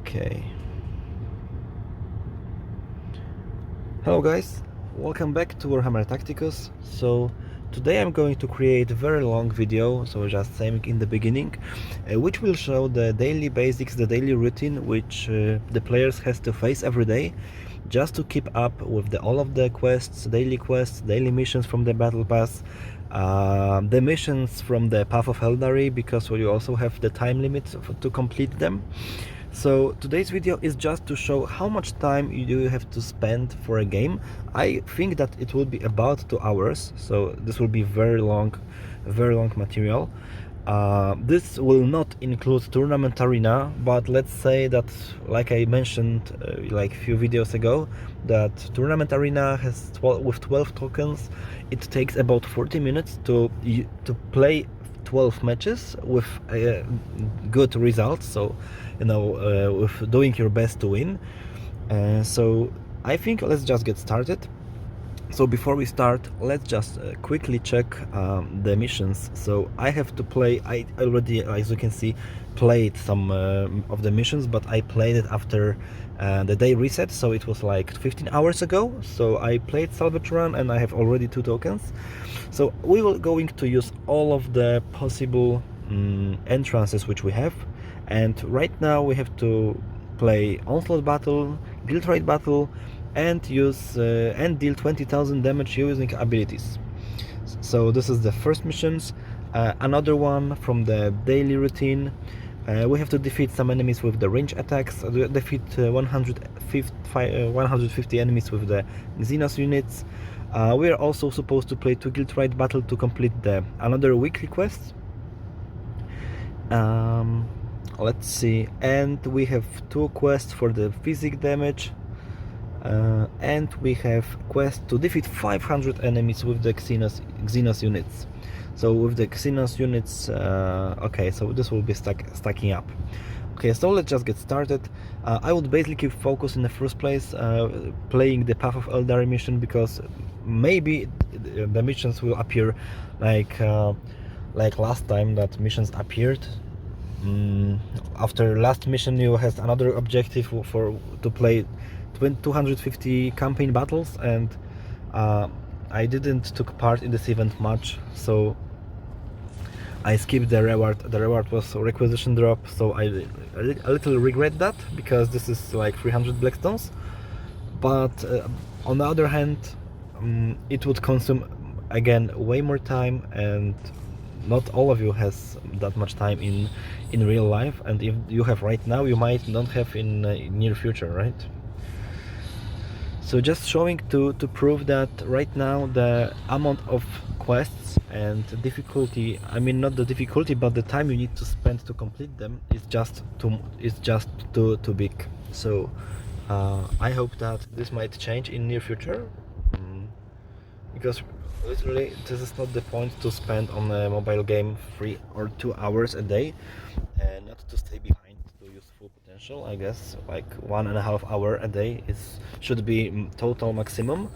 Okay. Hello guys, welcome back to Warhammer Tacticus. So today I'm going to create a very long video, so just saying in the beginning, which will show the daily basics, the daily routine which the players has to face every day, just to keep up with all of the quests, daily missions from the battle pass, the missions from the Path of Eldari, because we also have the time limit to complete them. So today's video is just to show how much time you have to spend for a game. I think that it will be about 2 hours, so this will be very long material. This will not include Tournament Arena, but let's say that, like I mentioned like a few videos ago, that Tournament Arena has with 12 tokens, it takes about 40 minutes to play 12 matches with good results, so you know, with doing your best to win. So I think let's just get started. So before we start, let's just quickly check the missions. So I have to play, I already, as you can see, played some of the missions, but I played it after the day reset, so it was like 15 hours ago. So I played Salvage Run and I have already 2 tokens. So we will going to use all of the possible entrances which we have, and right now we have to play Onslaught Battle, Guild Raid Battle, and use and deal 20,000 damage using abilities. So this is the first missions. Another one from the daily routine. We have to defeat some enemies with the range attacks, defeat 150 enemies with the Xenos units. We are also supposed to play 2 Guild Raid Battle to complete another weekly quest. Let's see, and we have 2 quests for the physic damage, and we have quest to defeat 500 enemies with the Xenos units. So with the Xenos units, okay, so this will be stacking up. Okay, so let's just get started. I would basically focus in the first place playing the Path of Eldari mission, because maybe the missions will appear like last time that missions appeared. After last mission you had another objective to play 250 campaign battles, and I didn't took part in this event much, so I skipped the reward. The reward was requisition drop, so I a little regret that, because this is like 300 blackstones. But on the other hand, it would consume again way more time, and not all of you has that much time in real life, and if you have right now, you might not have in near future, right? So just showing to prove that right now the amount of quests and difficulty, I mean not the difficulty, but the time you need to spend to complete them is just too big. So I hope that this might change in near future, because literally this is not the point to spend on a mobile game 3 or 2 hours a day and not to stay behind to use full potential. I guess like 1.5 hours a day should be total maximum,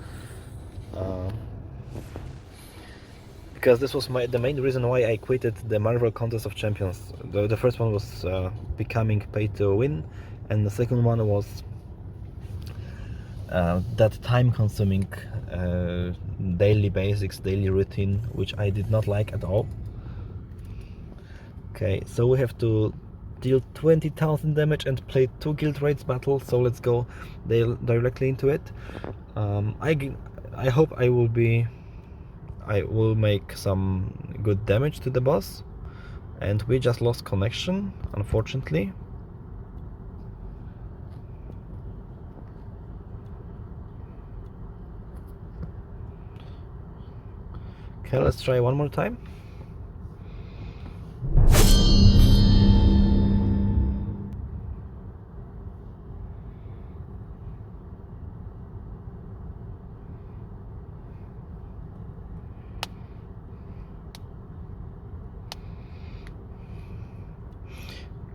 because this was the main reason why I quitted the Marvel Contest of Champions. The first one was becoming pay to win, and the second one was that time consuming daily basics, daily routine, which I did not like at all. Okay, so we have to deal 20,000 damage and play 2 Guild Raids battles, so let's go directly into it. I hope I will make some good damage to the boss, and we just lost connection, unfortunately. Okay, let's try one more time.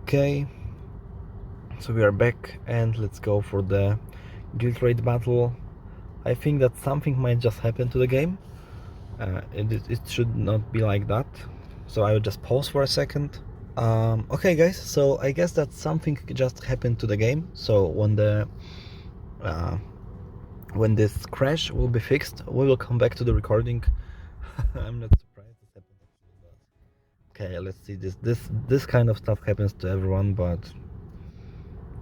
Okay, so we are back, and let's go for the Guild Raid battle. I think that something might just happen to the game. It should not be like that, so I will just pause for a second. Okay guys, so I guess that something just happened to the game. So when this crash will be fixed, we will come back to the recording. I'm not surprised this happened actually, but okay, let's see. This kind of stuff happens to everyone, but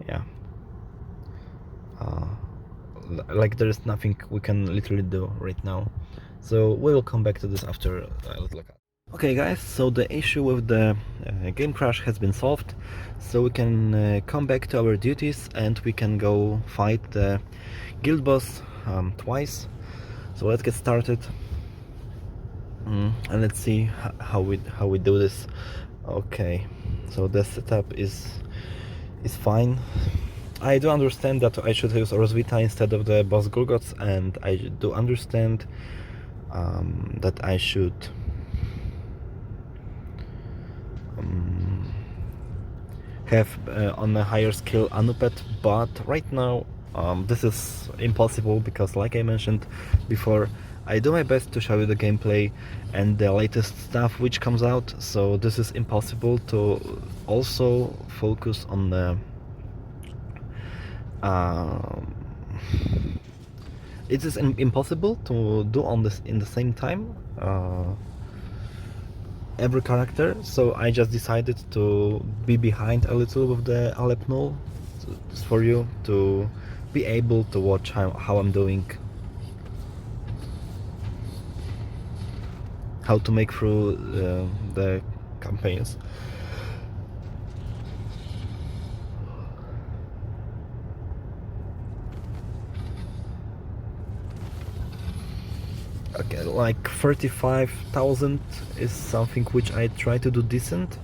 yeah, uh, like there is nothing we can literally do right now. So we will come back to this after a little cut. Okay guys, so the issue with the game crash has been solved, so we can come back to our duties and we can go fight the guild boss twice. So let's get started, and let's see how we do this. Okay, so the setup is fine. I do understand that I should use Rosvita instead of the boss Gulgots, and I do understand that I should have on a higher skill Anupet, but right now this is impossible because, like I mentioned before, I do my best to show you the gameplay and the latest stuff which comes out, so this is impossible to also focus on the it is impossible to do on this in the same time every character, so I just decided to be behind a little with the Alep null for you to be able to watch how I'm doing, how to make through the campaigns. Okay, like 35,000 is something which I try to do decent.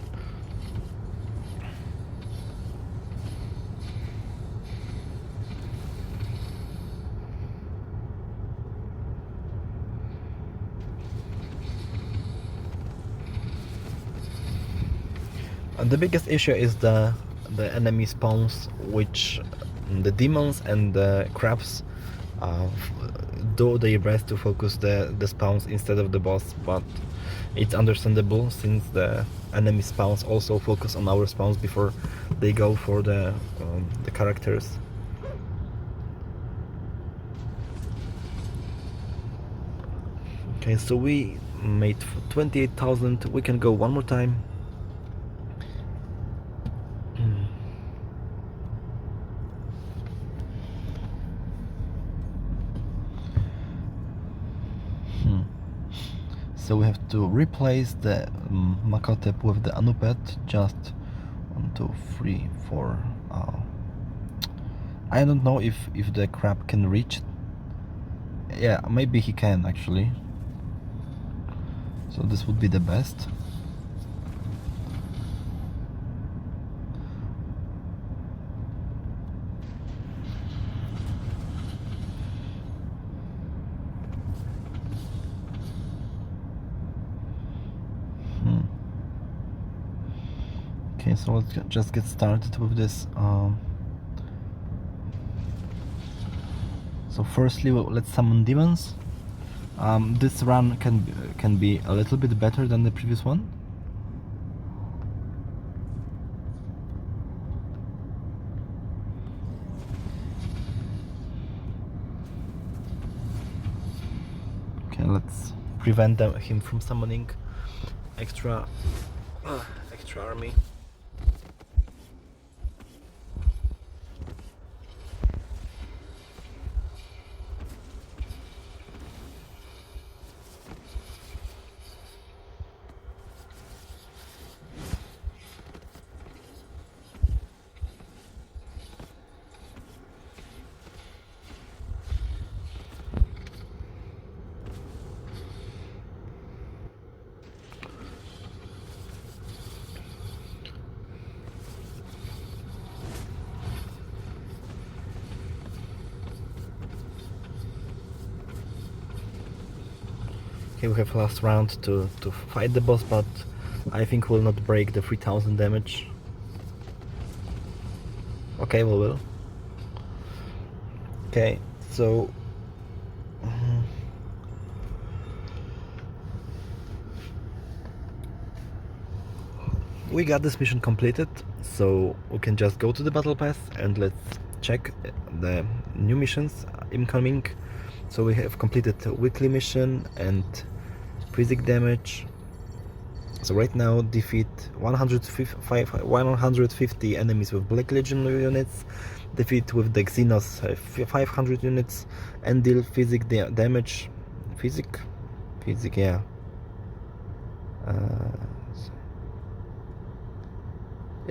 The biggest issue is the enemy spawns, which the demons and the crabs do their best to focus the spawns instead of the boss, but it's understandable since the enemy spawns also focus on our spawns before they go for the characters. Okay, so we made 28,000. We can go one more time. So we have to replace the Makotep with the Anupet. Just 1, 2, 3, 4. I don't know if the crab can reach. Yeah, maybe he can actually. So this would be the best. Okay, so let's just get started with this. So firstly, let's summon demons. This run can be a little bit better than the previous one. Okay, let's prevent him from summoning extra army. Okay, we have last round to fight the boss, but I think we'll not break the 3000 damage. Okay, we will. Okay, so we got this mission completed, so we can just go to the battle pass and let's check the new missions incoming. So we have completed a weekly mission and physic damage. So right now defeat 150 enemies with Black Legion units, defeat with the Xenos 500 units, and deal physic damage. Physic, yeah.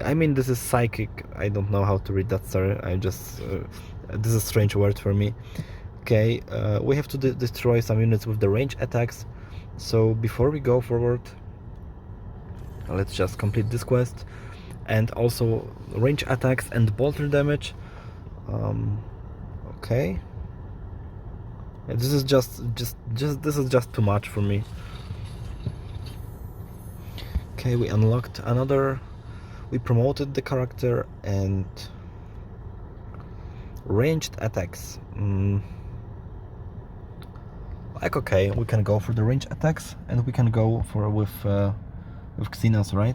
I mean, this is psychic. I don't know how to read that, sorry. I just this is a strange word for me. Okay, we have to destroy some units with the range attacks. So before we go forward, let's just complete this quest, and also range attacks and bolter damage. Okay. Yeah, this is just this is just too much for me. Okay, we unlocked another. We promoted the character and ranged attacks. Like, okay, we can go for the range attacks, and we can go for with Xenos, right?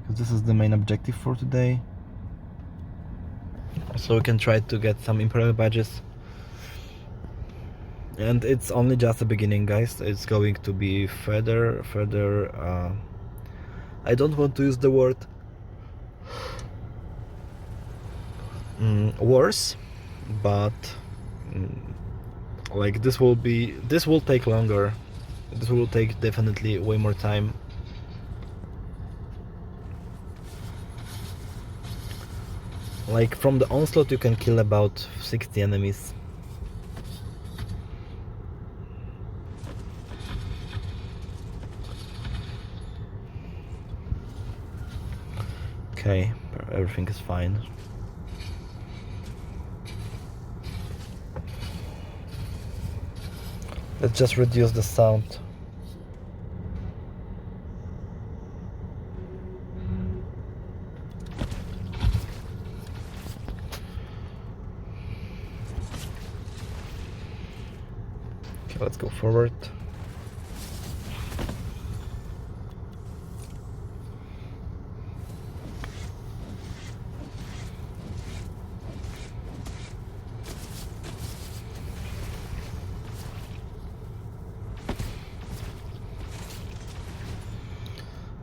Because this is the main objective for today. So we can try to get some Imperial badges. And it's only just the beginning, guys. It's going to be further. I don't want to use the word worse, but like this will take longer. This will take definitely way more time. Like from the onslaught you can kill about 60 enemies. Okay, everything is fine. Let's just reduce the sound. Okay, let's go forward.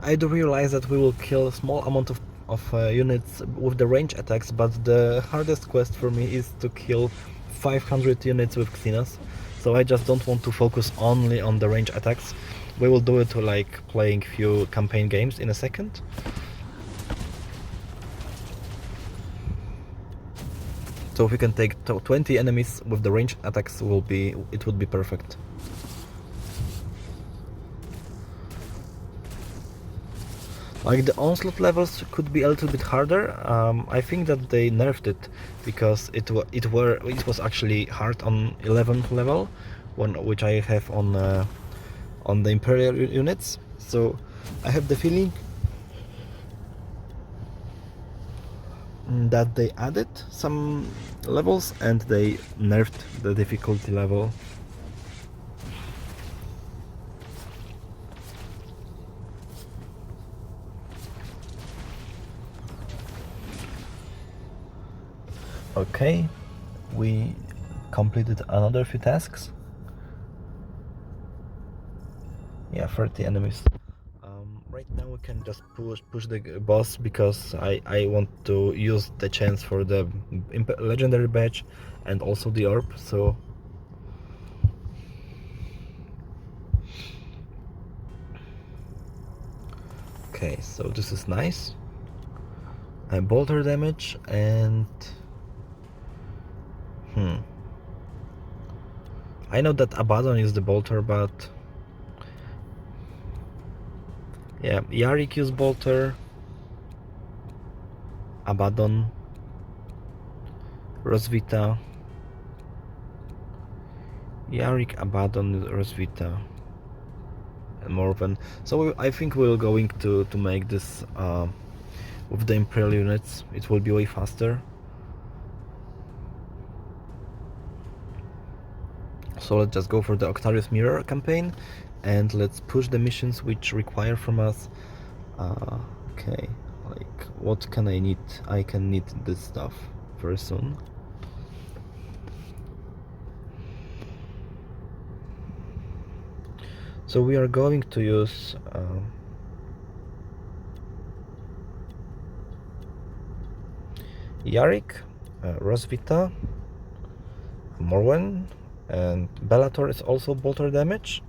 I do realize that we will kill a small amount of units with the range attacks, but the hardest quest for me is to kill 500 units with Xenos. So I just don't want to focus only on the range attacks. We will do it like playing few campaign games in a second. So if we can take 20 enemies with the range attacks, it would be perfect. Like the onslaught levels could be a little bit harder. I think that they nerfed it because it was actually hard on 11th level, which I have on the Imperial units. So I have the feeling that they added some levels and they nerfed the difficulty level. Okay, we completed another few tasks. Yeah, 30 enemies. Right now we can just push the boss because I want to use the chance for the legendary badge and also the orb. So okay, so this is nice. Bolter damage and I know that Abaddon is the bolter, but yeah, Yarick use bolter, Abaddon, Rosvita, Yarick, Abaddon, Rosvita, and Morven. So I think we're going to make this with the Imperial units. It will be way faster. So let's just go for the Octarius Mirror campaign and let's push the missions which require from us Okay, like what can I need? I can need this stuff very soon. So we are going to use Yarick, Rosvita, Morwen, and Bellator is also bolter damage,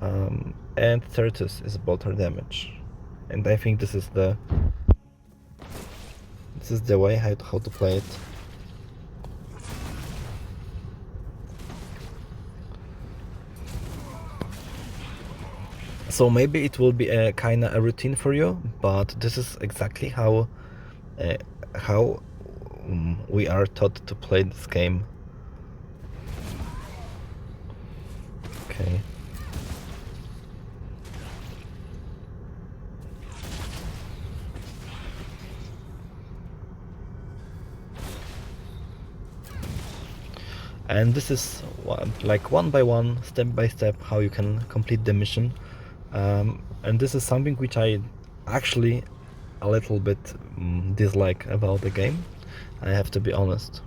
and Certus is bolter damage, and I think this is the way how to play it. So maybe it will be a kinda a routine for you, but this is exactly how we are taught to play this game. Okay. And this is like one by one, step by step, how you can complete the mission. And this is something which I actually a little bit dislike about the game, I have to be honest.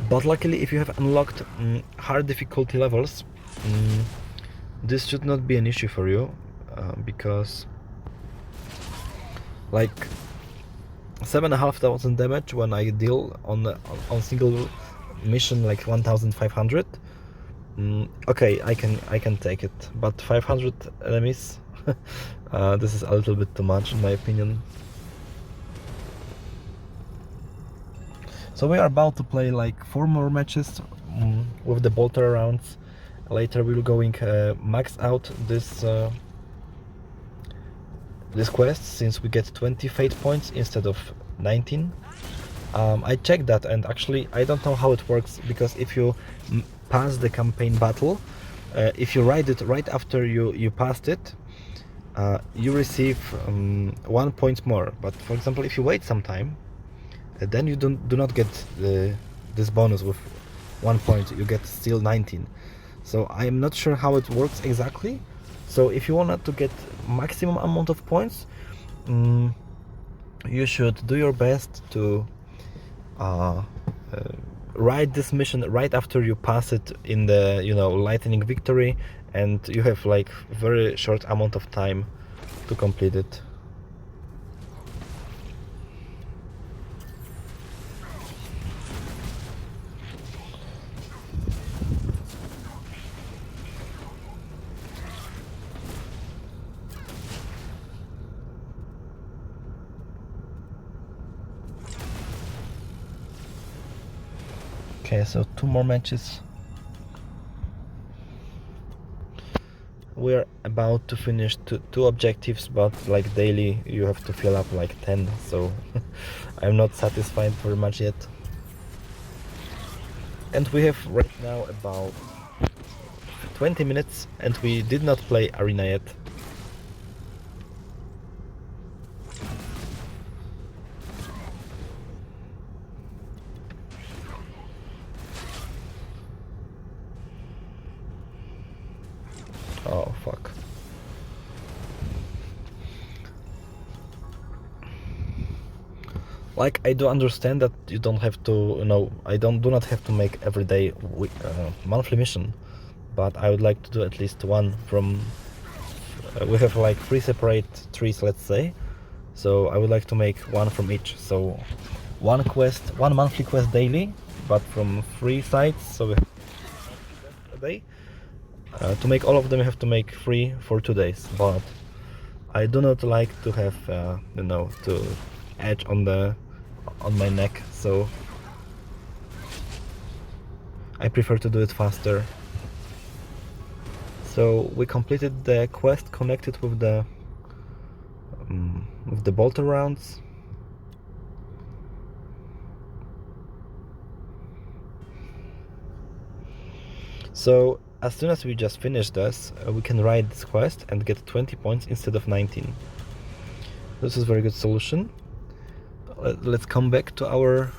But luckily, if you have unlocked hard difficulty levels, this should not be an issue for you, because like 7,500 damage when I deal on single mission like 1,500. Okay, I can take it, but 500 enemies, this is a little bit too much in my opinion. So we are about to play like 4 more matches with the bolter rounds. Later we're going max out this quest, since we get 20 fate points instead of 19. I checked that, and actually I don't know how it works, because if you pass the campaign battle, if you ride it right after you passed it, you receive 1 point more. But for example, if you wait some time, then you do not get this bonus with 1 point, you get still 19. So I'm not sure how it works exactly. So if you want to get maximum amount of points, you should do your best to ride this mission right after you pass it in the lightning victory, and you have like very short amount of time to complete it. Okay, so 2 more matches. We're about to finish two objectives, but like daily you have to fill up like 10, so I'm not satisfied very much yet. And we have right now about 20 minutes and we did not play arena yet. Oh fuck. Like, I do understand that you don't have to, I do not have to make everyday monthly mission, but I would like to do at least one from, we have like 3 separate trees, let's say, so I would like to make one from each. So one monthly quest daily, but from 3 sites, so we have a day. To make all of them you have to make 3 for 2 days, but I do not like to have to edge on my neck, so I prefer to do it faster. So we completed the quest connected with the bolter rounds. So as soon as we just finish this, we can ride this quest and get 20 points instead of 19. This is a very good solution. Let's come back to our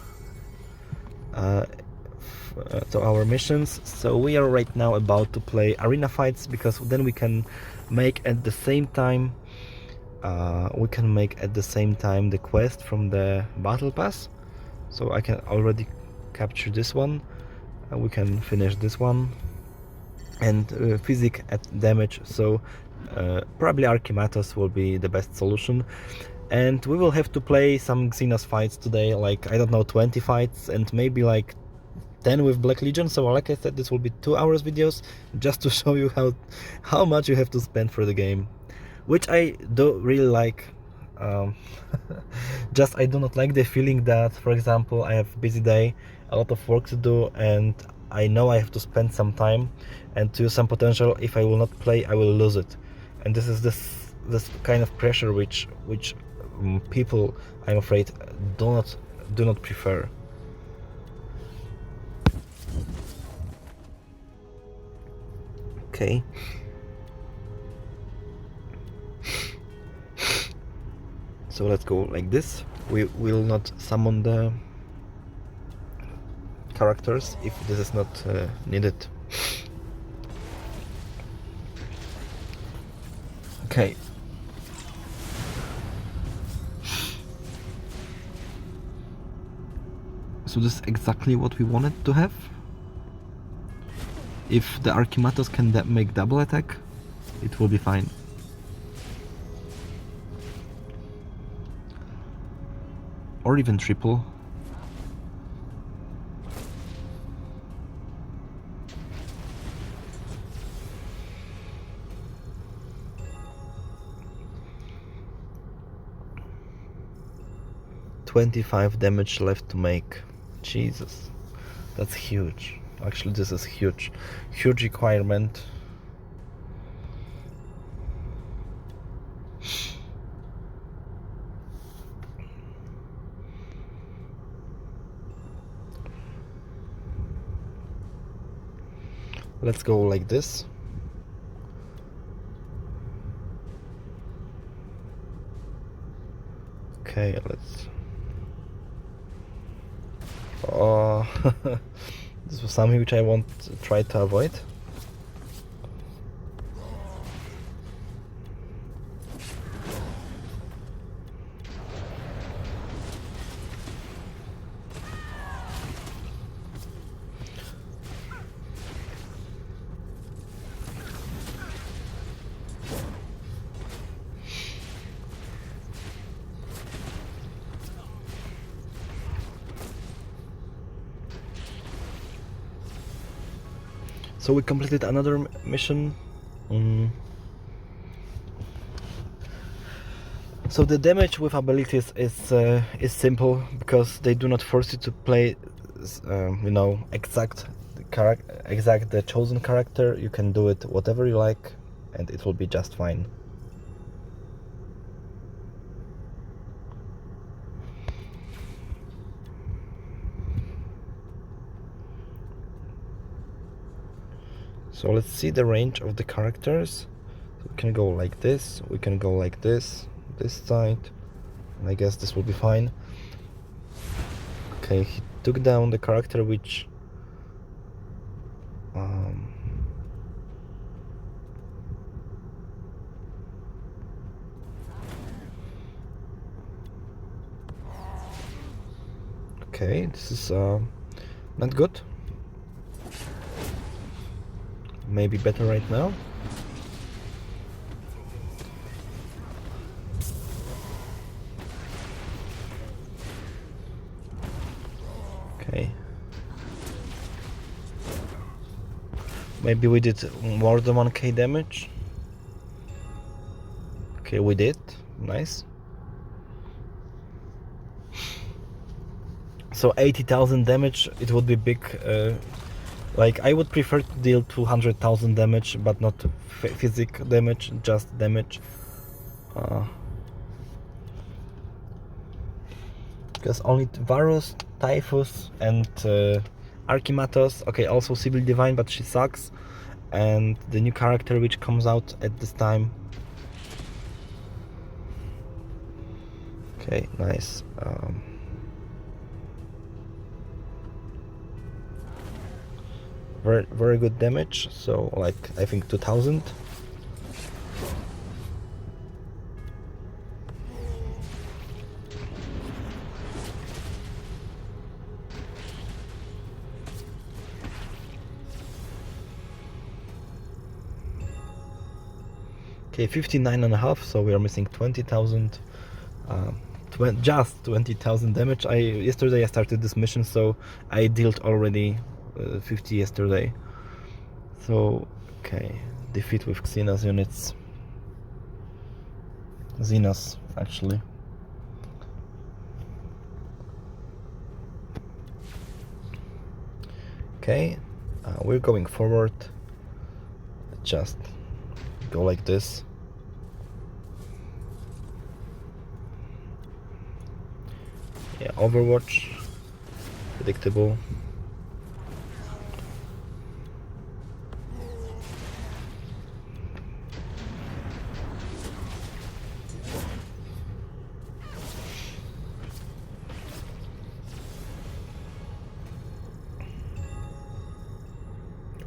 to our missions. So we are right now about to play arena fights, because then we can make at the same time the quest from the battle pass. So I can already capture this one, we can finish this one, and physic at damage. So probably Archimatos will be the best solution. And we will have to play some Xenos fights today, like, I don't know, 20 fights, and maybe like 10 with Black Legion. So like I said, this will be 2 hours videos, just to show you how much you have to spend for the game, which I do really like. Just I do not like the feeling that, for example, I have a busy day, a lot of work to do, and I know I have to spend some time and to use some potential. If I will not play, I will lose it, and this is this kind of pressure which people, I'm afraid, do not prefer. Okay. So let's go like this. We will not summon the characters if this is not needed. Okay. So this is exactly what we wanted to have. If the Archimatos can make double attack, it will be fine. Or even triple. $25 damage left to make. Jesus, that's huge. Actually, this is huge requirement. Let's go like this. Okay, let's... Oh, this was something which I want to try to avoid. So we completed another mission. So the damage with abilities is simple, because they do not force you to play, you know, exact the chosen character. You can do it whatever you like, and it will be just fine. So let's see the range of the characters. So we can go like this, we can go like this side, and I guess this will be fine. Okay, he took down the character which okay, this is not good. Maybe better right now. Okay. Maybe we did more than 1k damage. Okay, we did. Nice. So 80,000 damage, it would be big. Like, I would prefer to deal 200,000 damage, but not physical damage, just damage. Because only Varus, Typhus, and Archimatos. Okay, also Sibyl Divine, but she sucks. And the new character which comes out at this time. Okay, nice. very good damage, so like I think 2000. Okay, 59.5, so we are missing 20,000. Just 20,000 damage. Yesterday I started this mission, so I dealt already 50 yesterday. So, okay, defeat with Xenos units. Xenos, actually. Okay, we're going forward. Just go like this. Yeah, Overwatch, predictable.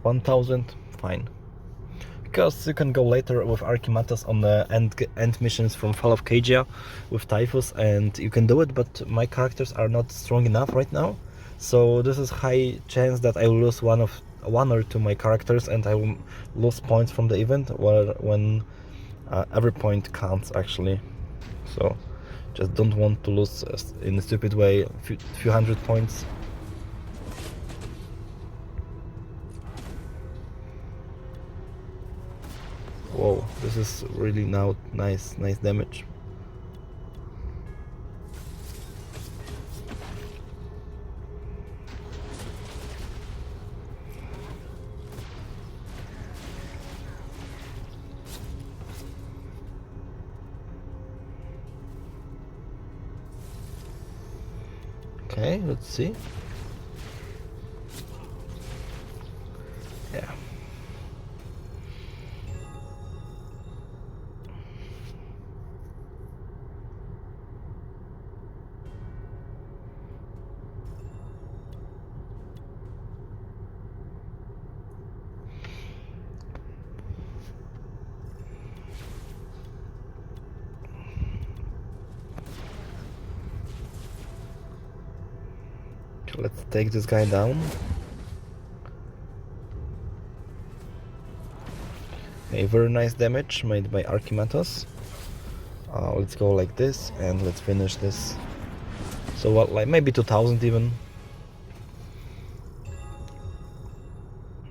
$1,000, fine. Because you can go later with Archimatas on the end missions from Fall of Cagia with Typhus, and you can do it, but my characters are not strong enough right now, so this is high chance that I will lose one or two my characters, and I will lose points from the event, when every point counts actually. So just don't want to lose in a stupid way a few hundred points. Whoa, this is really now nice damage. Okay, let's see. Yeah. Let's take this guy down. A very nice damage made by Archimatos. Let's go like this and let's finish this. So what, like maybe 2000 even.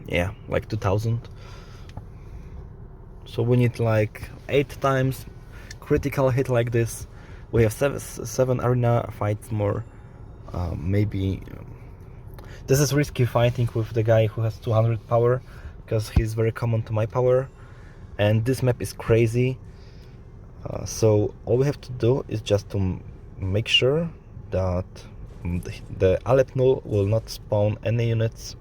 Yeah, like 2000. So we need like 8 times critical hit like this. We have 7 arena fights more. Maybe this is risky fighting with the guy who has 200 power, because he's very common to my power, and this map is crazy. So all we have to do is just to make sure that the Alep Null will not spawn any units.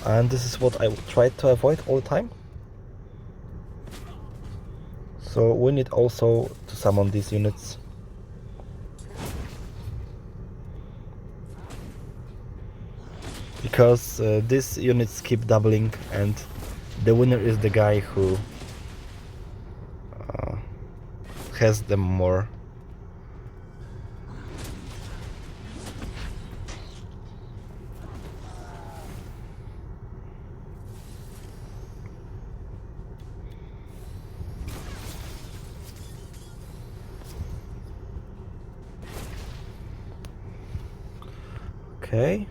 And this is what I try to avoid all the time. So we need also to summon these units. Because these units keep doubling, and the winner is the guy who has them more. Okay,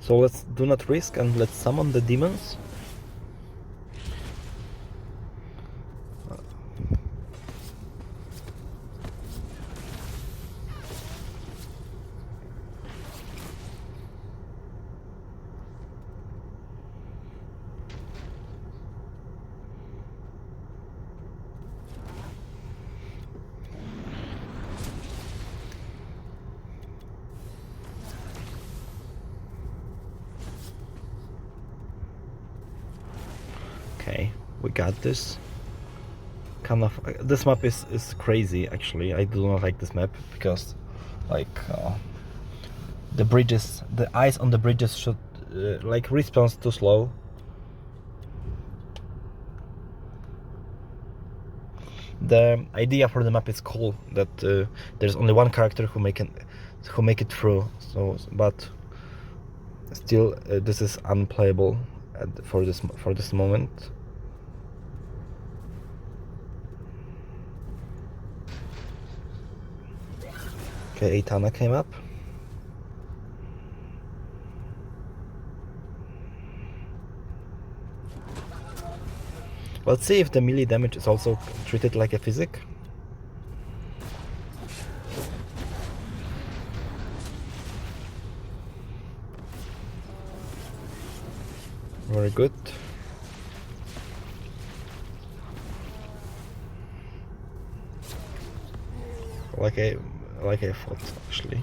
so let's do not risk and let's summon the demons. We got this. Kind of, this map is crazy actually. I do not like this map because like the bridges, the ice on the bridges should like response too slow. The idea for the map is cool, that there's only one character who make it through. So, but still, this is unplayable for this moment. Okay, Aitana came up. Let's see if the melee damage is also treated like a physic. Very good. Like I thought, actually.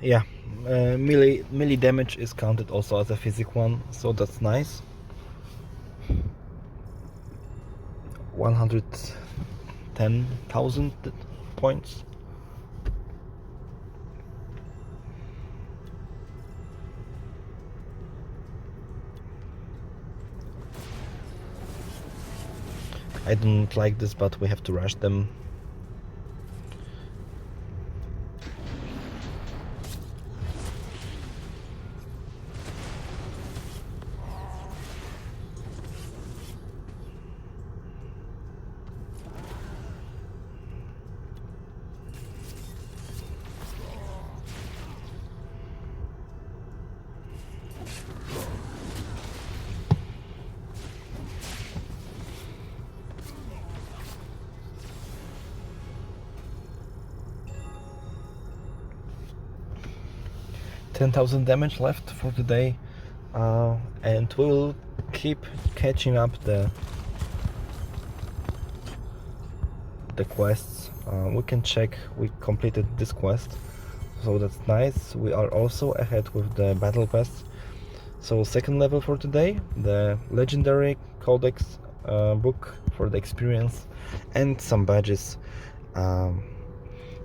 Yeah, melee damage is counted also as a physic one, so that's nice. 110,000 points. I don't like this, but we have to rush them. $10,000 damage left for today, and we'll keep catching up the quests. We can check we completed this quest, so that's nice. We are also ahead with the battle pass. So second level for today, the legendary codex book for the experience, and some badges.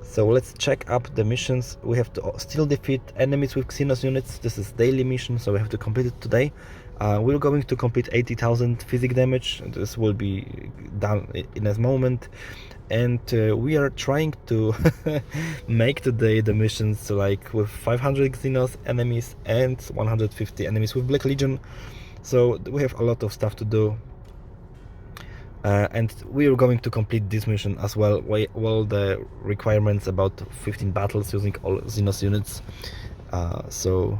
So let's check up the missions. We have to still defeat enemies with Xenos units. This is daily mission, so we have to complete it today. We're going to complete 80,000 physic damage. This will be done in a moment. And we are trying to make today the missions like with 500 Xenos enemies and 150 enemies with Black Legion. So we have a lot of stuff to do. And we are going to complete this mission as well. Well, the requirements about 15 battles using all Xenos units. So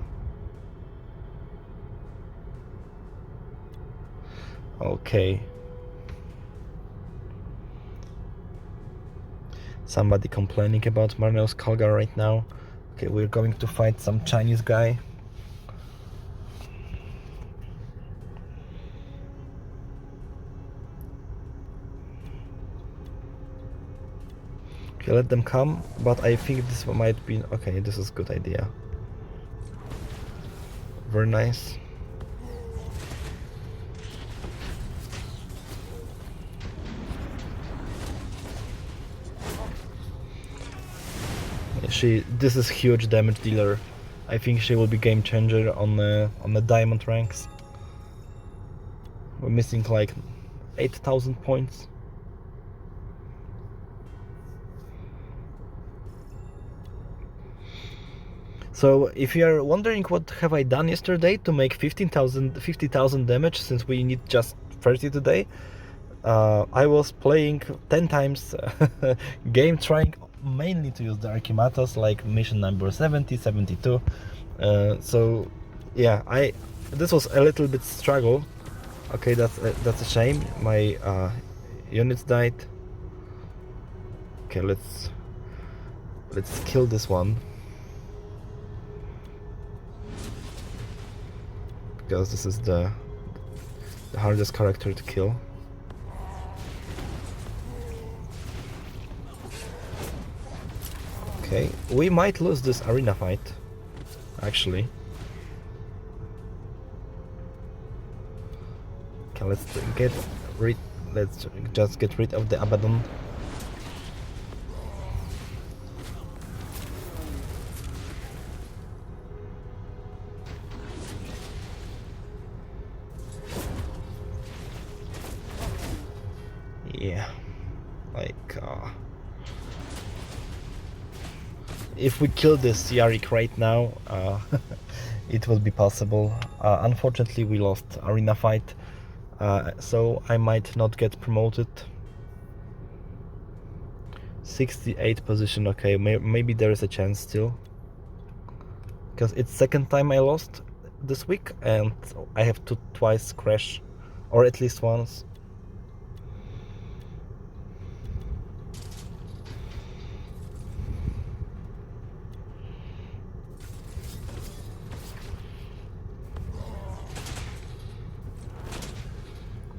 okay. Somebody complaining about Marneus Kalgar right now. Okay, we're going to fight some Chinese guy. Okay, let them come, but I think this might be... Okay, this is a good idea. Very nice. This is huge damage dealer. I think she will be game changer on the diamond ranks. We're missing like 8,000 points. So if you are wondering what have I done yesterday to make 50,000 damage, since we need just 30 today, I was playing 10 times game, trying mainly to use the Archimatos, like mission number 70, 72. So yeah, this was a little bit struggle. Okay, that's a shame. My units died. Okay, let's kill this one, because this is the hardest character to kill. Okay, we might lose this arena fight, actually. Okay, let's just get rid of the Abaddon. Yeah, like if we kill this Yarrick right now, it will be possible. Unfortunately, we lost arena fight, so I might not get promoted. 68 position, okay, maybe there is a chance still. Because it's second time I lost this week, and I have to twice crash, or at least once.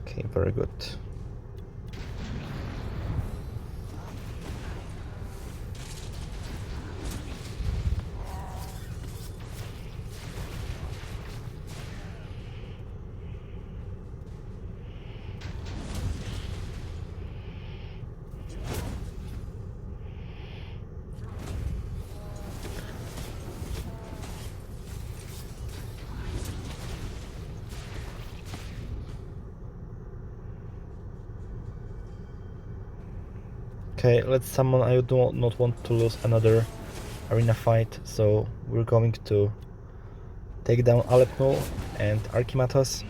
Okay, very good. Okay, let's summon. I do not want to lose another arena fight, so we're going to take down Alepno and Archimatos.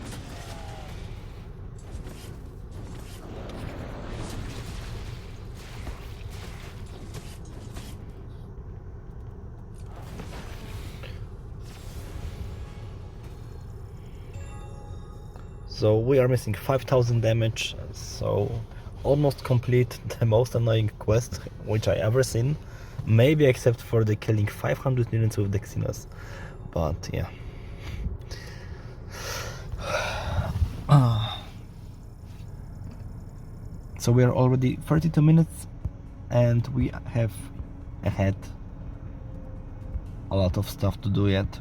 So we are missing 5000 damage, so almost complete the most annoying quest which I ever seen. Maybe except for the killing 500 units with the Xenos. But yeah. So we are already 32 minutes and we have ahead a lot of stuff to do yet.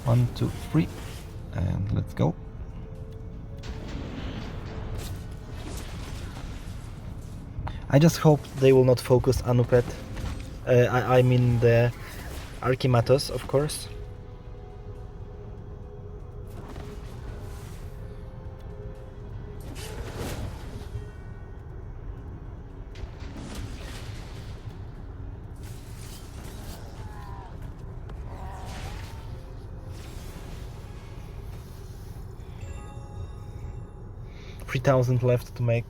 1, 2, 3, and let's go. I just hope they will not focus Anupet. I mean the Archimatos, of course. $3,000 left to make.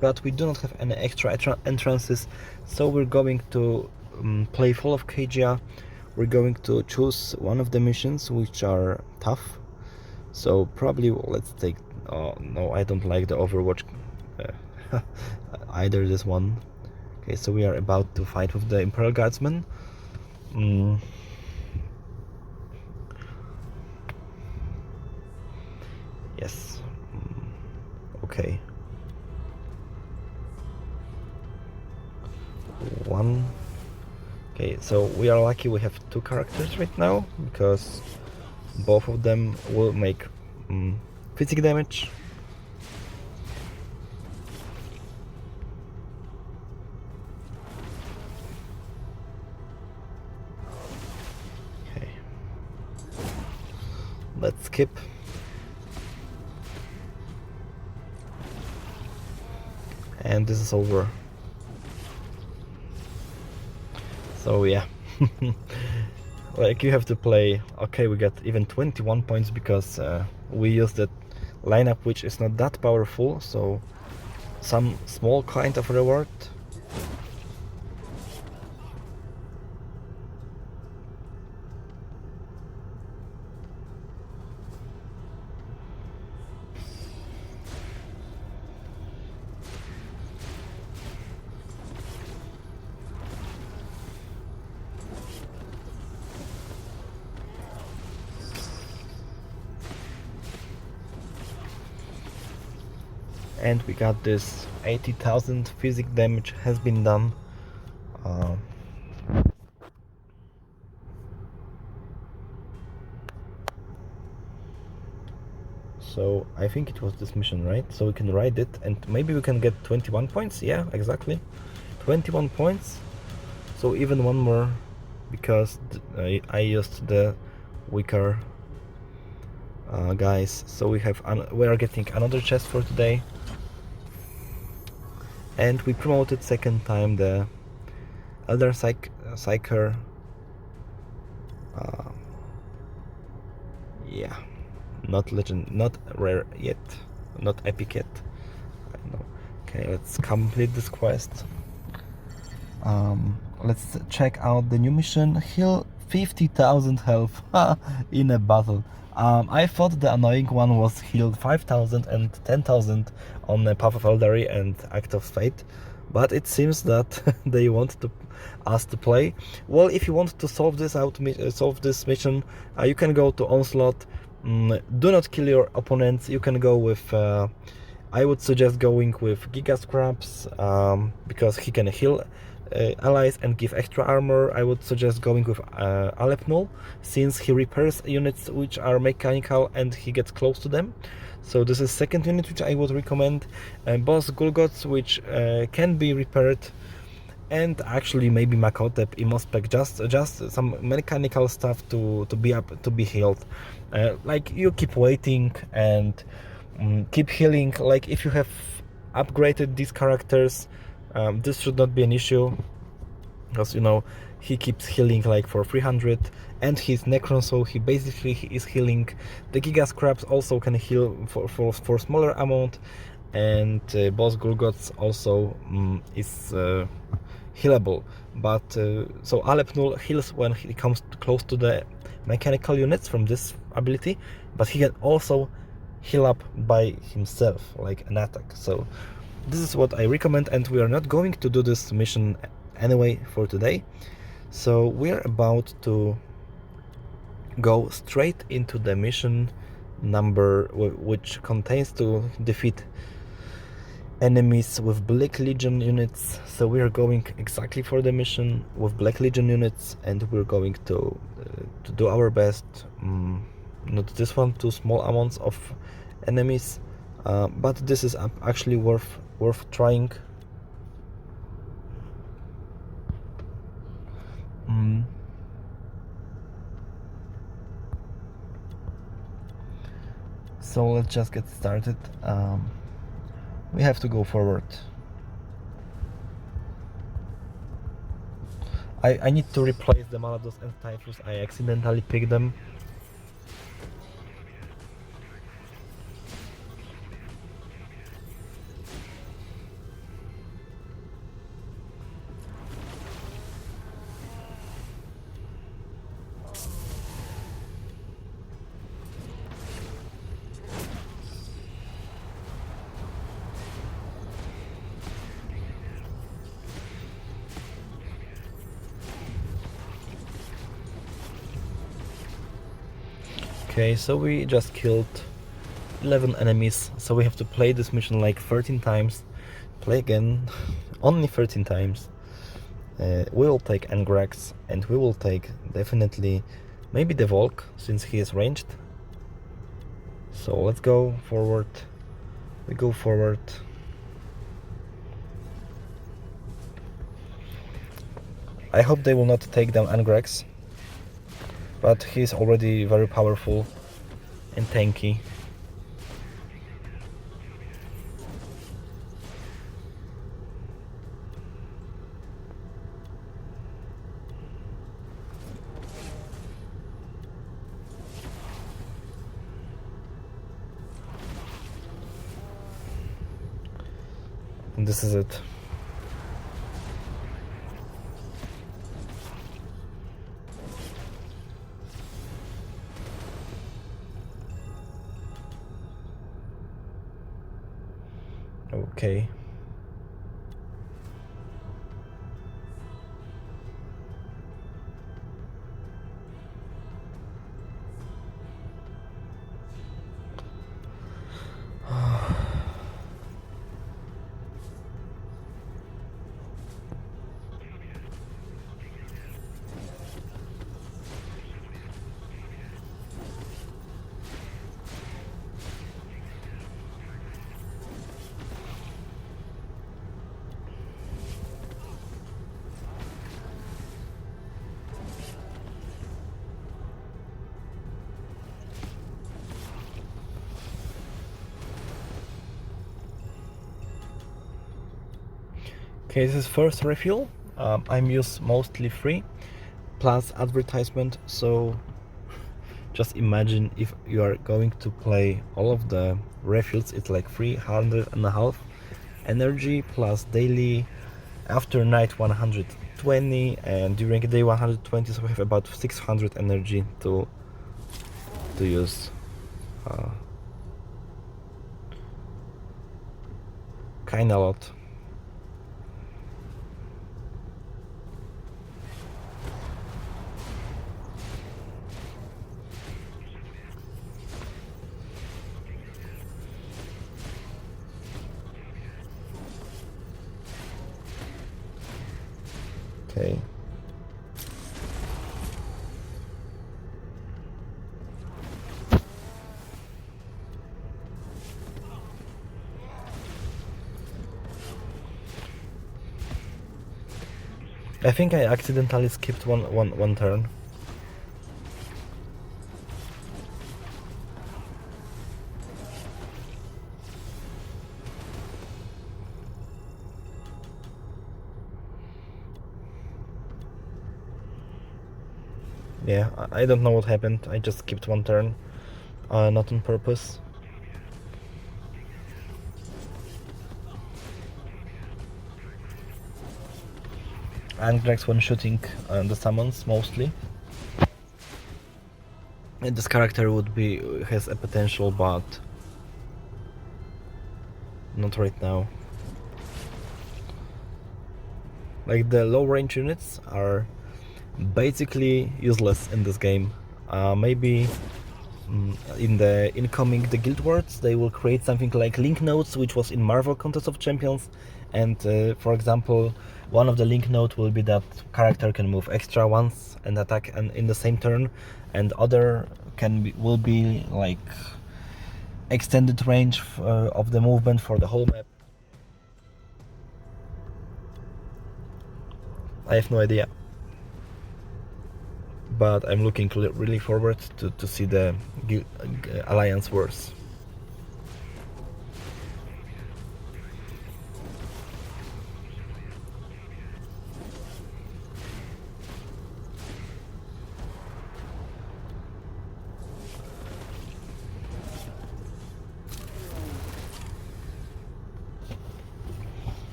But we do not have any extra entrances, so we're going to play Fall of Khajiit. We're going to choose one of the missions which are tough. So probably let's take... Oh no, I don't like the Overwatch either, this one. Okay, so we are about to fight with the Imperial Guardsmen. Yes. Okay. One. Okay, so we are lucky we have two characters right now, because both of them will make physical damage. Okay. Let's skip. And this is over. So yeah. Like, you have to play. Okay, we got even 21 points because we used that lineup which is not that powerful, so some small kind of reward. and we got this 80,000 physic damage has been done. So I think it was this mission, right? So we can ride it and maybe we can get 21 points. Yeah, exactly, 21 points. So even one more, because I used the weaker guys. So we are getting another chest for today, and we promoted second time the Elder Psyker. Yeah, not legend, not rare yet, not epic yet. I know. Okay, let's complete this quest. Let's check out the new mission. Heal 50,000 health in a battle. I thought the annoying one was healed 5,000 and 10,000 on the Path of Eldery and Act of Fate, but it seems that they want us to play. Well, if you want to solve this mission, you can go to Onslaught. Do not kill your opponents. You can go with. I would suggest going with Giga Scraps because he can heal allies and give extra armor. I would suggest going with Alepnul, since he repairs units which are mechanical and he gets close to them. So this is second unit which I would recommend. Boss Gulgots, which can be repaired, and actually maybe Makotep, Imospec, just some mechanical stuff to be healed. Like you keep waiting and keep healing. Like if you have upgraded these characters, this should not be an issue, because you know he keeps healing like for 300, and he's Necron, so he is healing. The Giga Scraps also can heal for smaller amount, and Boss Gulgots also is healable. But so Alepnul heals when he comes close to the mechanical units from this ability, but he can also heal up by himself like an attack. So this is what I recommend, and we are not going to do this mission anyway for today. So we're about to go straight into the mission number, which contains to defeat enemies with Black Legion units. So we are going exactly for the mission with Black Legion units, and we're going to do our best. Not this one, too small amounts of enemies, but this is actually worth trying. So let's just get started. We have to go forward. I need to replace the Malados and Typhus. I accidentally picked them. Okay, so we just killed 11 enemies, so we have to play this mission like 13 times. Play again, only 13 times. We will take Angrax, and we will take definitely maybe the Volk, since he is ranged. So let's go forward. We go forward. I hope they will not take down Angrax, but he's already very powerful and tanky. And this is it. Okay. Okay, this is first refill. I'm use mostly free plus advertisement, so just imagine if you are going to play all of the refills, it's like 300.5 energy plus daily, after night 120, and during the day 120, so we have about 600 energy to use. Kinda a lot. Okay. I think I accidentally skipped one turn. Yeah, I don't know what happened. I just skipped one turn, not on purpose. Angrax when shooting the summons mostly. And this character has a potential, but not right now. Like the low range units are basically useless in this game. Maybe in the incoming the guild wars they will create something like link nodes, which was in Marvel Contest of Champions, and for example one of the link node will be that character can move extra once and attack and in the same turn, and other will be like extended range of the movement for the whole map. I have no idea, but I'm looking really forward to see the Alliance Wars.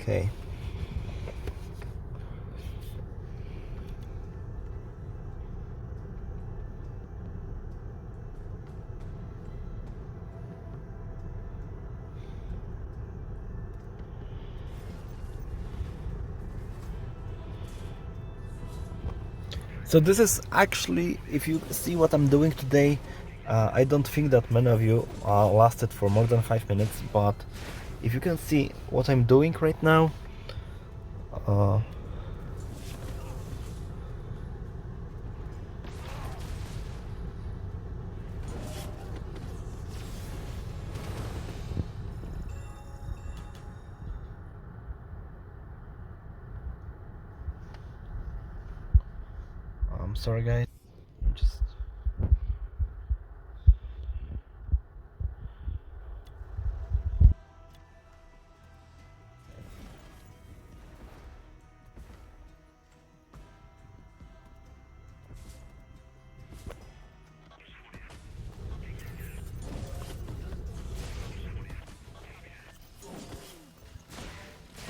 Okay. So this is actually, if you see what I'm doing today, I don't think that many of you lasted for more than 5 minutes, but if you can see what I'm doing right now, I'm sorry guys, just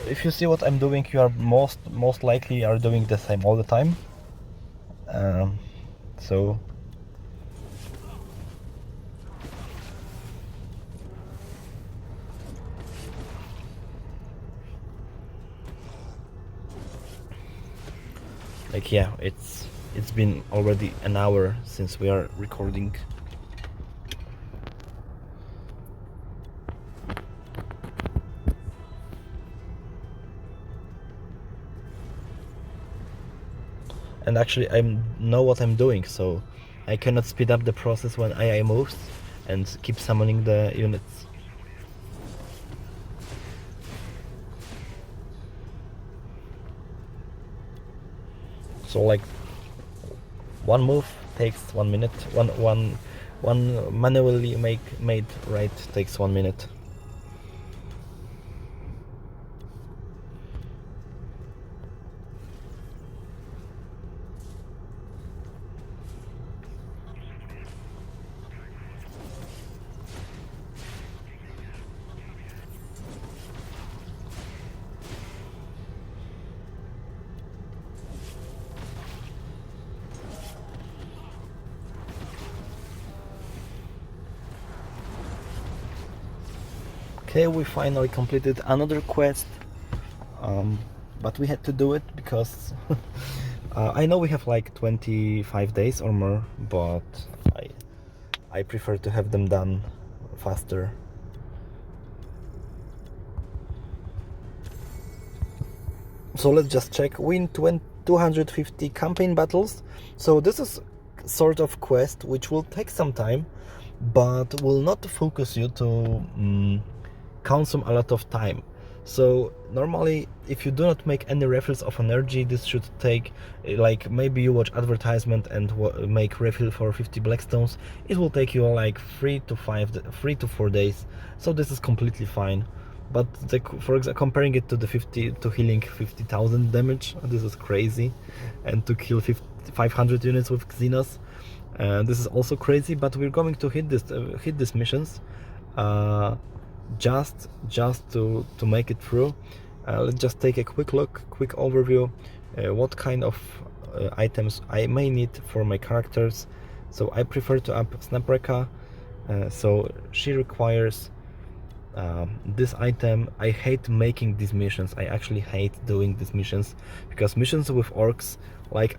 if you see what I'm doing, you are most likely are doing the same all the time. So like yeah, it's been already an hour since we are recording. And actually I know what I'm doing, so I cannot speed up the process when AI moves and keep summoning the units. So like one move takes 1 minute. One manually made raid takes 1 minute. Okay, we finally completed another quest, but we had to do it because I know we have like 25 days or more, but I prefer to have them done faster. So let's just check. Win 250 campaign battles. So this is sort of quest which will take some time, but will not focus you to consume a lot of time. So normally, if you do not make any refills of energy, this should take, like, maybe you watch advertisement and make refill for 50 blackstones, it will take you like 3 to 4 days. So this is completely fine. But for example, comparing it to the healing 50,000 damage, this is crazy, and to kill 500 units with Xenos, this is also crazy. But we're going to hit these missions. Just to make it through. Let's just take a quick overview what kind of items I may need for my characters. So I prefer to up Snaprekka, so she requires this item. I hate making these missions. I actually hate doing these missions because missions with orcs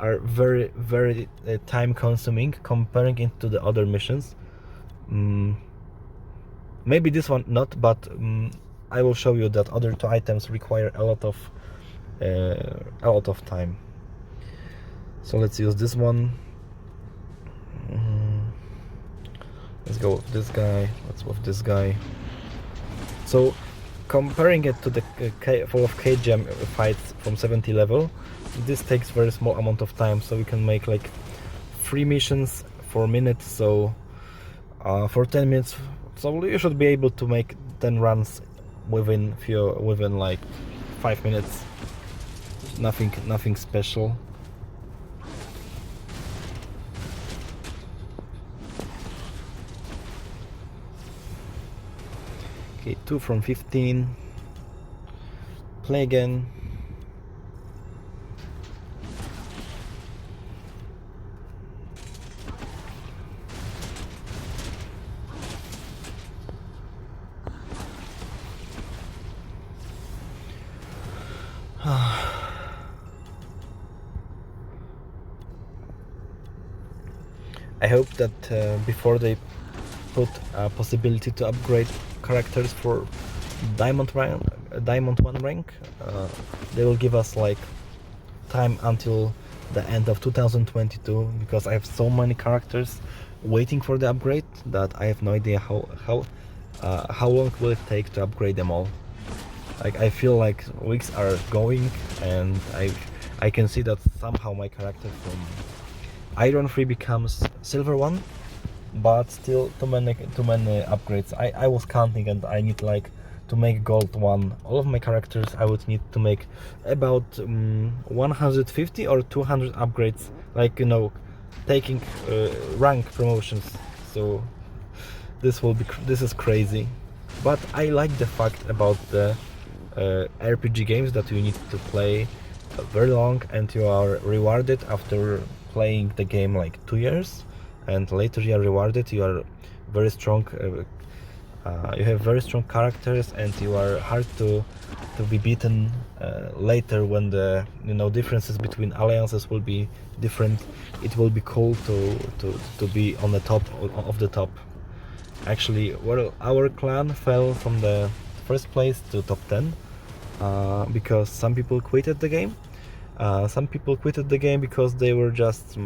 are very time consuming comparing it to the other missions. Maybe this one not, but I will show you that other two items require a lot of time. So let's use this one. Let's go with this guy. Let's with this guy. So comparing it to the full of KGM fights from 70 level, this takes very small amount of time. So we can make like 3 missions for a minute. So for 10 minutes. So you should be able to make 10 runs within like 5 minutes. Nothing special. Okay, 2 from 15. Play again. I hope that before they put a possibility to upgrade characters for Diamond 1 rank, they will give us like time until the end of 2022, because I have so many characters waiting for the upgrade that I have no idea how long will it take to upgrade them all. Like, I feel like weeks are going, and I can see that somehow my character from Iron 3 becomes Silver 1, but still too many upgrades. I was counting, and I need like to make Gold 1. All of my characters I would need to make about 150 or 200 upgrades, like, you know, taking rank promotions. So this is crazy. But I like the fact about the RPG games that you need to play very long, and you are rewarded after playing the game like 2 years, and later you are rewarded. You are very strong. You have very strong characters, and you are hard to be beaten later when the differences between alliances will be different. It will be cool to be on the top of the top. Actually, well, our clan fell from the first place to top 10 because some people quitted the game. Some people quitted the game because they were just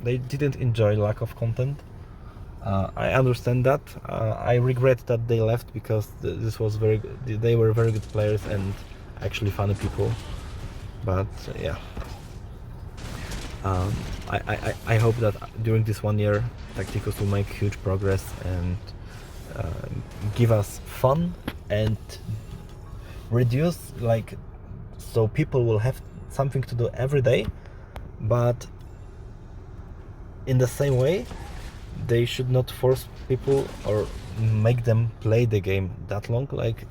they didn't enjoy lack of content. I understand that. I regret that they left, because this was very good. They were very good players and actually funny people. But yeah. I hope that during this 1 year Tacticus will make huge progress and give us fun and reduce, like, so people will have something to do every day, but in the same way they should not force people or make them play the game that long, like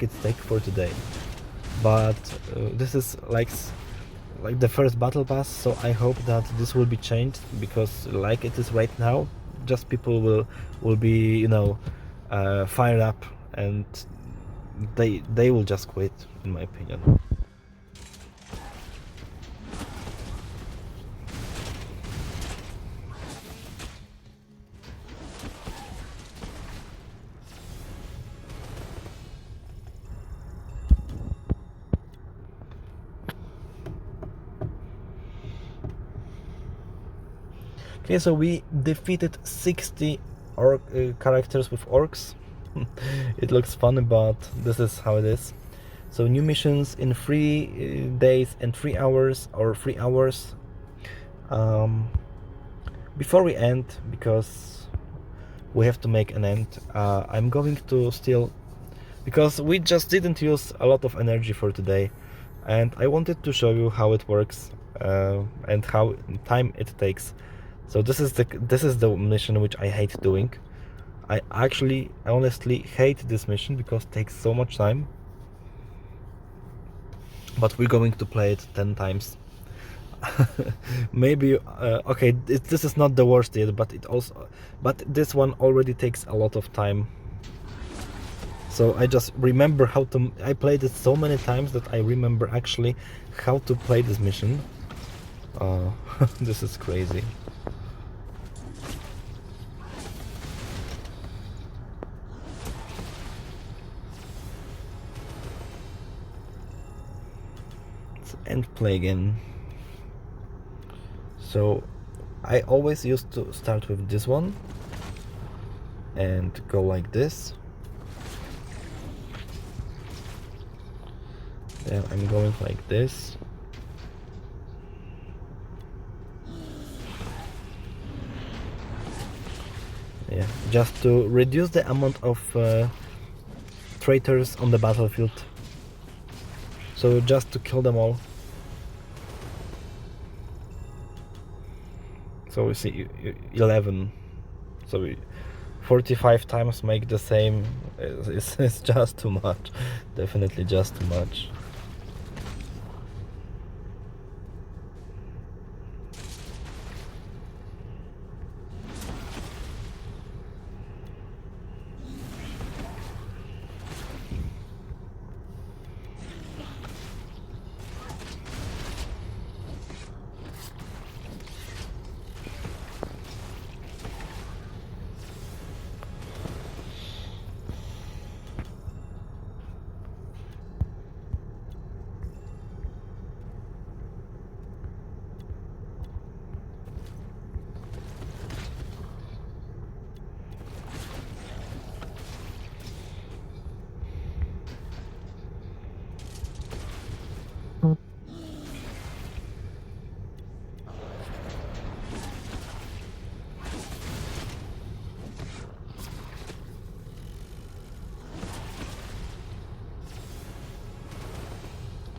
it's take for today. But this is like the first battle pass, so I hope that this will be changed, because like it is right now, just people will be, you know, fired up, and they will just quit, in my opinion. Okay, so we defeated 60 characters with orcs. It looks funny, but this is how it is. So new missions in 3 days and 3 hours, or 3 hours. Before we end, because we have to make an end, I'm going to still, because we just didn't use a lot of energy for today, and I wanted to show you how it works and how time it takes. So this is the mission which I hate doing. I honestly hate this mission because it takes so much time. But we're going to play it 10 times. Maybe okay, this is not the worst yet, but this one already takes a lot of time. So I just remember how to. I played it so many times that I remember actually how to play this mission. This is crazy. And play again. So I always used to start with this one and go like this. Then I'm going like this. Yeah, just to reduce the amount of traitors on the battlefield. So just to kill them all. So we see 11. So 45 times make the same. It's just too much. Definitely just too much.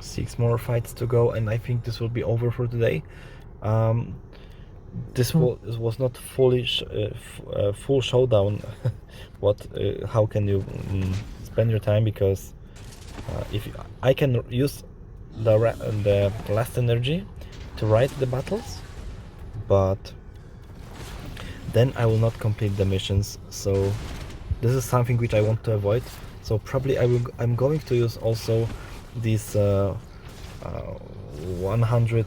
Six more fights to go, and I think this will be over for today. This was not fully full showdown. How can you spend your time? Because if I can use the last energy to write the battles, but then I will not complete the missions. So this is something which I want to avoid. So probably I'm going to use also this 100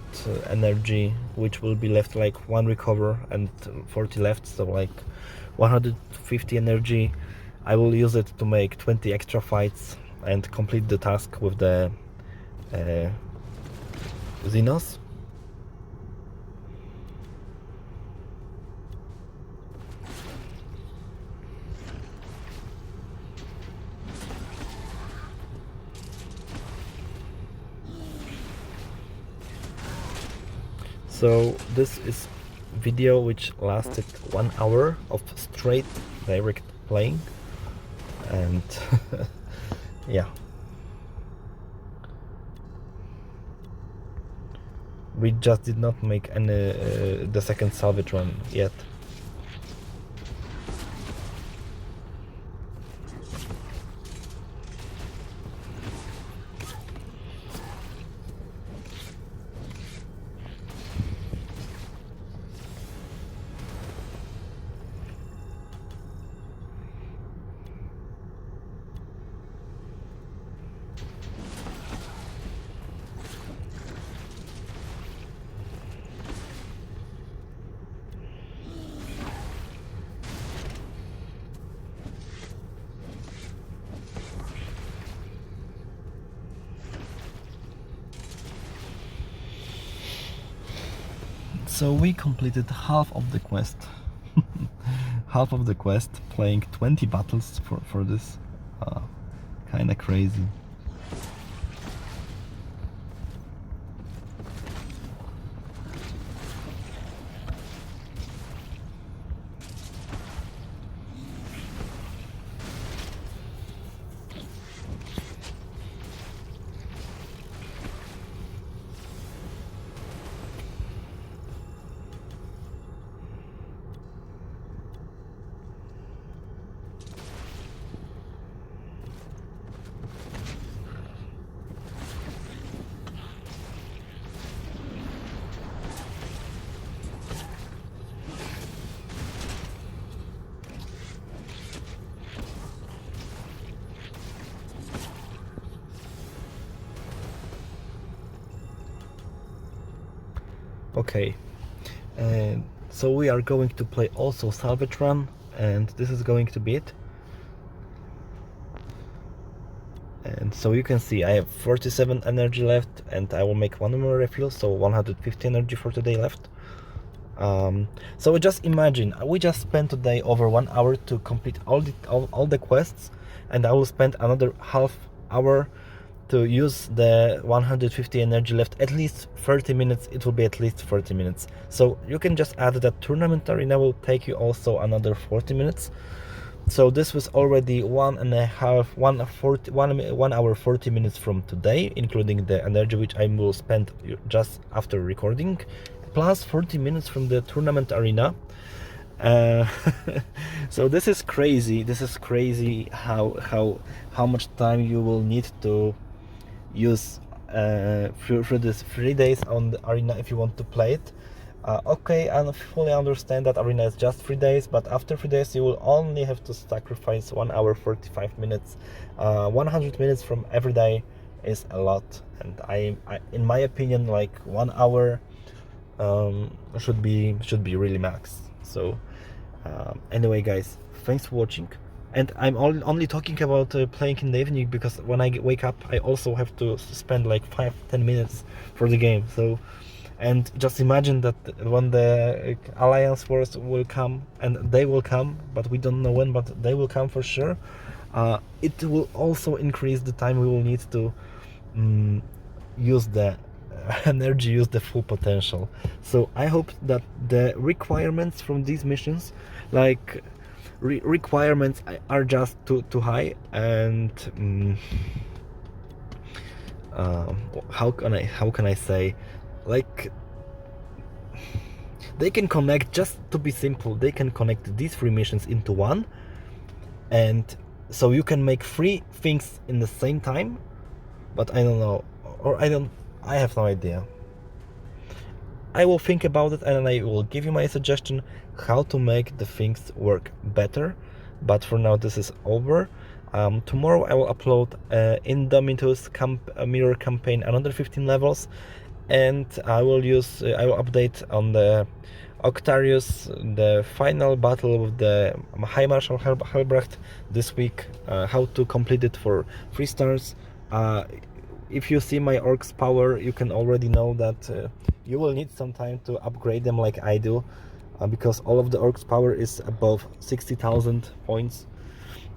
energy, which will be left, like 1 recover and 40 left, so like 150 energy. I will use it to make 20 extra fights and complete the task with the Xenos. So this is video which lasted 1 hour of straight direct playing, and yeah, we just did not make any the second salvage run yet. So we completed half of the quest. Half of the quest, playing 20 battles for this. Kinda crazy. Okay, and so we are going to play also salvage run, and this is going to be it. And so you can see I have 47 energy left, and I will make one more refill, so 150 energy for today left. So just imagine, we just spent today over 1 hour to complete all the quests, and I will spend another half hour to use the 150 energy left. At least 30 minutes, it will be at least 30 minutes. So you can just add that tournament arena will take you also another 40 minutes. So this was already 1 hour 40 minutes from today, including the energy which I will spend just after recording, plus 40 minutes from the tournament arena. So this is crazy. This is crazy how much time you will need to use for this 3 days on the arena if you want to play it. Okay, I fully understand that arena is just 3 days, but after 3 days you will only have to sacrifice 1 hour 45 minutes. 100 minutes from every day is a lot, and I in my opinion, like 1 hour should be really max. So anyway guys, thanks for watching. And I'm only talking about playing in the evening, because when I wake up I also have to spend like 5-10 minutes for the game. So, and just imagine that when the Alliance Wars will come, and they will come, but we don't know when, but they will come for sure, it will also increase the time we will need to use the energy, use the full potential. So I hope that the requirements from these missions, like requirements, are just too high, and how can I say, like, they can connect, just to be simple, they can connect these 3 missions into one, and so you can make 3 things in the same time. But I don't know, or I have no idea. I will think about it, and I will give you my suggestion how to make the things work better. But for now, this is over. Tomorrow I will upload Indomitus mirror campaign, another 15 levels, and I will update on the Octarius, the final battle with the High Marshal Helbrecht this week, how to complete it for 3 stars. If you see my orcs power, you can already know that you will need some time to upgrade them like I do, because all of the orcs power is above 60,000 points.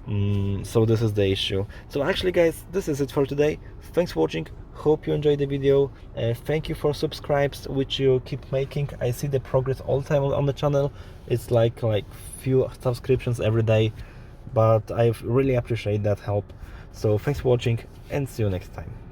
So this is the issue. So actually guys, this is it for today. Thanks for watching, hope you enjoyed the video. Thank you for subscribes which you keep making. I see the progress all the time on the channel. It's like few subscriptions every day, but I really appreciate that help. So thanks for watching and see you next time.